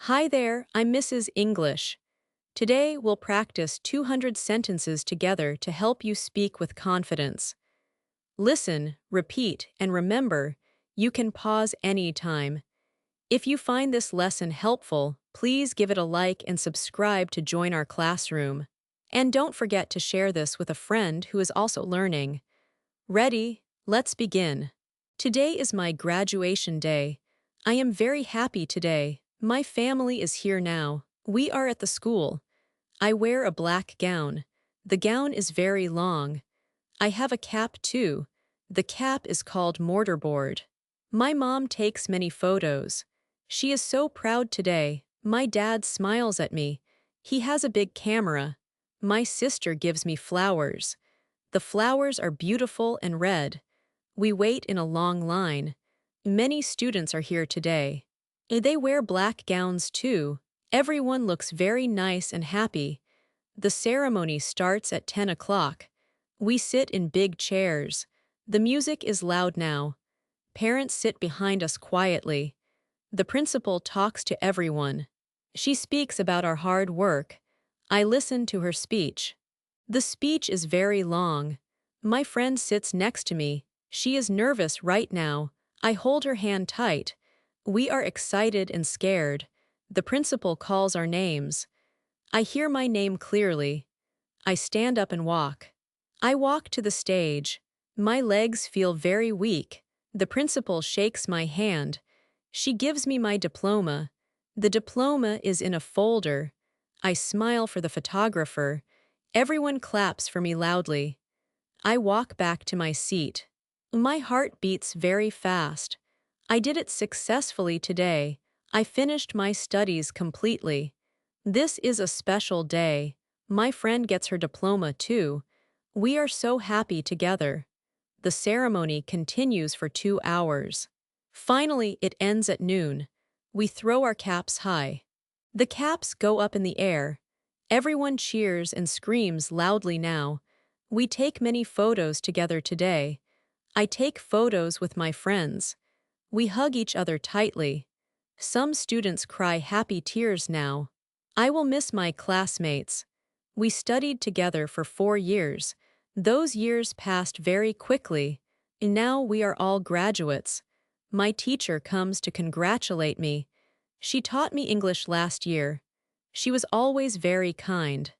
Hi there, I'm Mrs. English. Today we'll practice 200 sentences together to help you speak with confidence. Listen, repeat, and remember, you can pause anytime. If you find this lesson helpful, please give it a like and subscribe to join our classroom. And don't forget to share this with a friend who is also learning. Ready? Let's begin. Today is my graduation day. I am very happy today. My family is here now. We are at the school. I wear a black gown. The gown is very long. I have a cap too. The cap is called mortarboard. My mom takes many photos. She is so proud today. My dad smiles at me. He has a big camera. My sister gives me flowers. The flowers are beautiful and red. We wait in a long line. Many students are here today. They wear black gowns too. Everyone looks very nice and happy. The ceremony starts at 10 o'clock. We sit in big chairs. The music is loud now. Parents sit behind us quietly. The principal talks to everyone. She speaks about our hard work. I listen to her speech. The speech is very long. My friend sits next to me. She is nervous right now. I hold her hand tight. We are excited and scared. The principal calls our names. I hear my name clearly. I stand up and walk. I walk to the stage. My legs feel very weak. The principal shakes my hand. She gives me my diploma. The diploma is in a folder. I smile for the photographer. Everyone claps for me loudly. I walk back to my seat. My heart beats very fast. I did it successfully today. I finished my studies completely. This is a special day. My friend gets her diploma too. We are so happy together. The ceremony continues for 2 hours. Finally, it ends at noon. We throw our caps high. The caps go up in the air. Everyone cheers and screams loudly now. We take many photos together today. I take photos with my friends. We hug each other tightly. Some students cry happy tears now. I will miss my classmates. We studied together for 4 years. Those years passed very quickly. Now we are all graduates. My teacher comes to congratulate me. She taught me English last year. She was always very kind.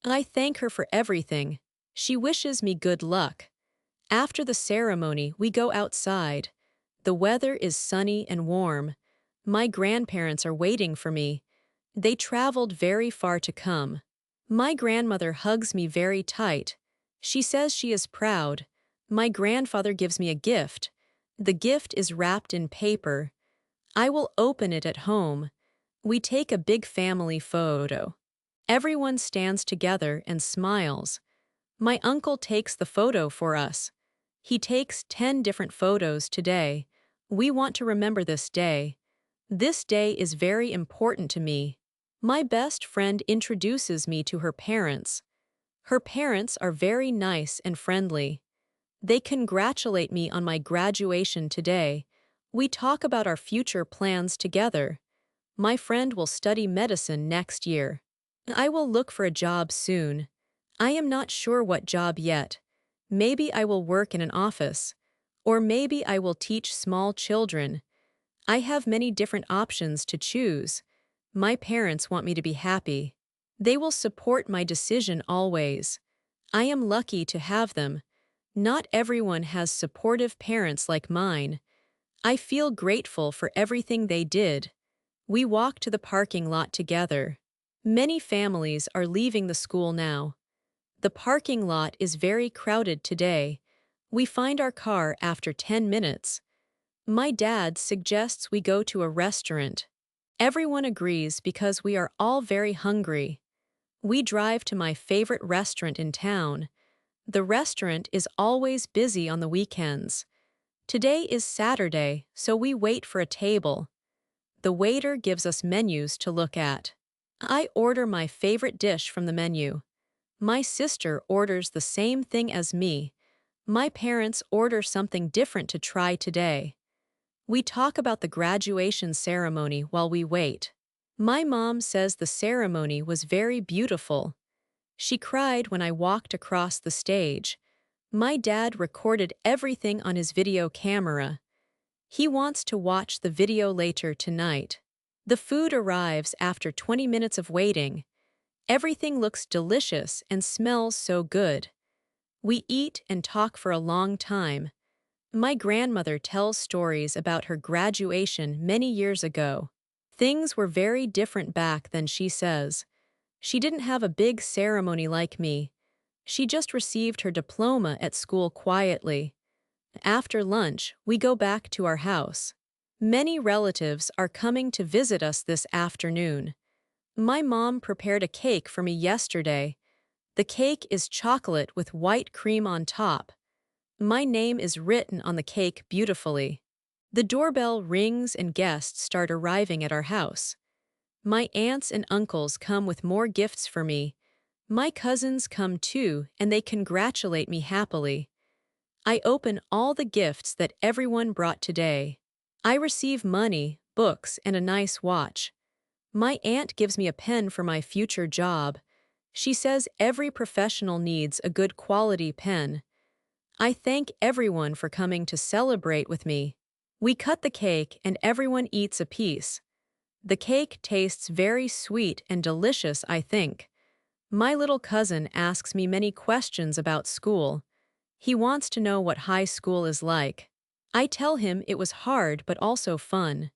I thank her for everything. She wishes me good luck. After the ceremony, we go outside. The weather is sunny and warm. My grandparents are waiting for me. They traveled very far to come. My grandmother hugs me very tight. She says she is proud. My grandfather gives me a gift. The gift is wrapped in paper. I will open it at home. We take a big family photo. Everyone stands together and smiles. My uncle takes the photo for us. He takes 10 different photos today. We want to remember this day. This day is very important to me. My best friend introduces me to her parents. Her parents are very nice and friendly. They congratulate me on my graduation today. We talk about our future plans together. My friend will study medicine next year. I will look for a job soon. I am not sure what job yet. Maybe I will work in an office. Or maybe I will teach small children. I have many different options to choose. My parents want me to be happy. They will support my decision always. I am lucky to have them. Not everyone has supportive parents like mine. I feel grateful for everything they did. We walk to the parking lot together. Many families are leaving the school now. The parking lot is very crowded today. We find our car after 10 minutes. My dad suggests we go to a restaurant. Everyone agrees because we are all very hungry. We drive to my favorite restaurant in town. The restaurant is always busy on the weekends. Today is Saturday, so we wait for a table. The waiter gives us menus to look at. I order my favorite dish from the menu. My sister orders the same thing as me. My parents order something different to try today. We talk about the graduation ceremony while we wait. My mom says the ceremony was very beautiful. She cried when I walked across the stage. My dad recorded everything on his video camera. He wants to watch the video later tonight. The food arrives after 20 minutes of waiting. Everything looks delicious and smells so good. We eat and talk for a long time. My grandmother tells stories about her graduation many years ago. Things were very different back then, she says. She didn't have a big ceremony like me. She just received her diploma at school quietly. After lunch, we go back to our house. Many relatives are coming to visit us this afternoon. My mom prepared a cake for me yesterday. The cake is chocolate with white cream on top. My name is written on the cake beautifully. The doorbell rings and guests start arriving at our house. My aunts and uncles come with more gifts for me. My cousins come too, and they congratulate me happily. I open all the gifts that everyone brought today. I receive money, books, and a nice watch. My aunt gives me a pen for my future job. She says every professional needs a good quality pen. I thank everyone for coming to celebrate with me. We cut the cake and everyone eats a piece. The cake tastes very sweet and delicious, I think. My little cousin asks me many questions about school. He wants to know what high school is like. I tell him it was hard but also fun.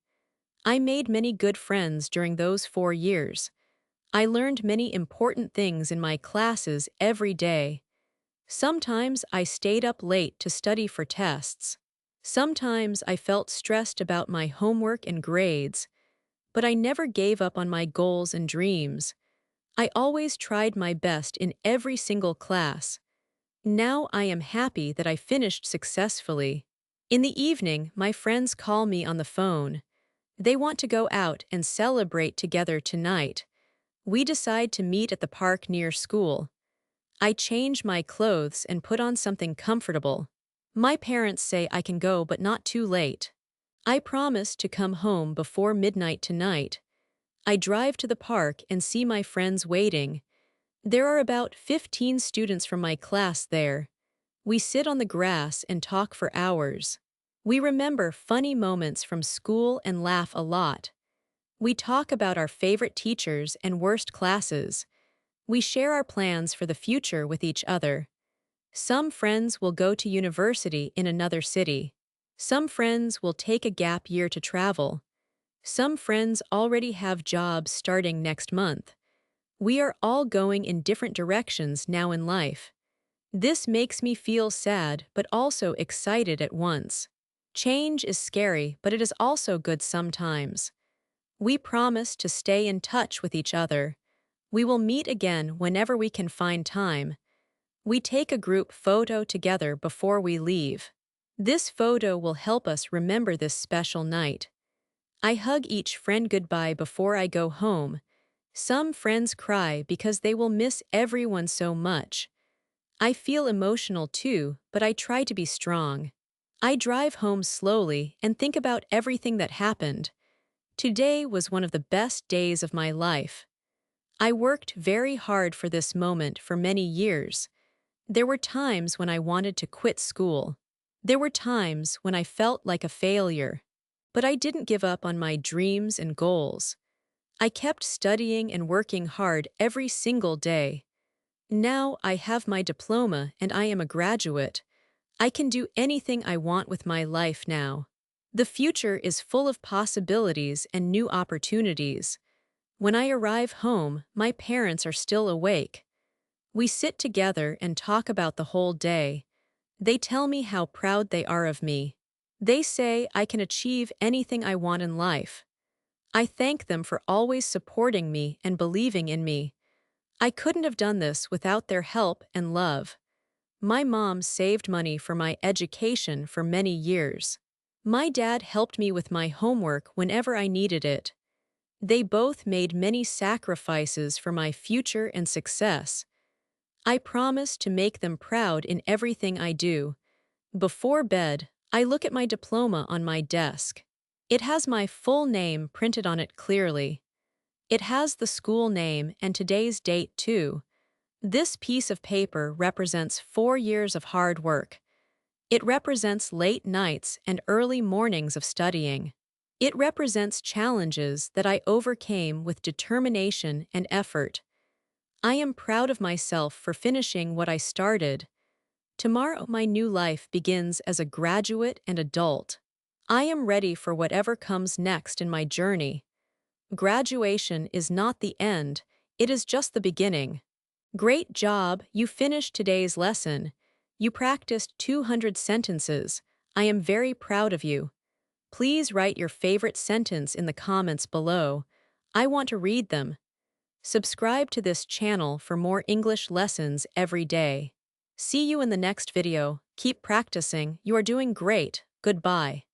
I made many good friends during those 4 years. I learned many important things in my classes every day. Sometimes I stayed up late to study for tests. Sometimes I felt stressed about my homework and grades, but I never gave up on my goals and dreams. I always tried my best in every single class. Now I am happy that I finished successfully. In the evening, my friends call me on the phone. They want to go out and celebrate together tonight. We decide to meet at the park near school. I change my clothes and put on something comfortable. My parents say I can go but not too late. I promise to come home before midnight tonight. I drive to the park and see my friends waiting. There are about 15 students from my class there. We sit on the grass and talk for hours. We remember funny moments from school and laugh a lot. We talk about our favorite teachers and worst classes. We share our plans for the future with each other. Some friends will go to university in another city. Some friends will take a gap year to travel. Some friends already have jobs starting next month. We are all going in different directions now in life. This makes me feel sad but also excited at once. Change is scary, but it is also good sometimes. We promise to stay in touch with each other. We will meet again whenever we can find time. We take a group photo together before we leave. This photo will help us remember this special night. I hug each friend goodbye before I go home. Some friends cry because they will miss everyone so much. I feel emotional too, but I try to be strong. I drive home slowly and think about everything that happened. Today was one of the best days of my life. I worked very hard for this moment for many years. There were times when I wanted to quit school. There were times when I felt like a failure. But I didn't give up on my dreams and goals. I kept studying and working hard every single day. Now I have my diploma and I am a graduate. I can do anything I want with my life now. The future is full of possibilities and new opportunities. When I arrive home, my parents are still awake. We sit together and talk about the whole day. They tell me how proud they are of me. They say I can achieve anything I want in life. I thank them for always supporting me and believing in me. I couldn't have done this without their help and love. My mom saved money for my education for many years. My dad helped me with my homework whenever I needed it. They both made many sacrifices for my future and success. I promise to make them proud in everything I do. Before bed, I look at my diploma on my desk. It has my full name printed on it clearly. It has the school name and today's date, too. This piece of paper represents 4 years of hard work. It represents late nights and early mornings of studying. It represents challenges that I overcame with determination and effort. I am proud of myself for finishing what I started. Tomorrow, my new life begins as a graduate and adult. I am ready for whatever comes next in my journey. Graduation is not the end, it is just the beginning. Great job, you finished today's lesson. You practiced 200 sentences. I am very proud of you. Please write your favorite sentence in the comments below. I want to read them. Subscribe to this channel for more English lessons every day. See you in the next video. Keep practicing. You are doing great. Goodbye.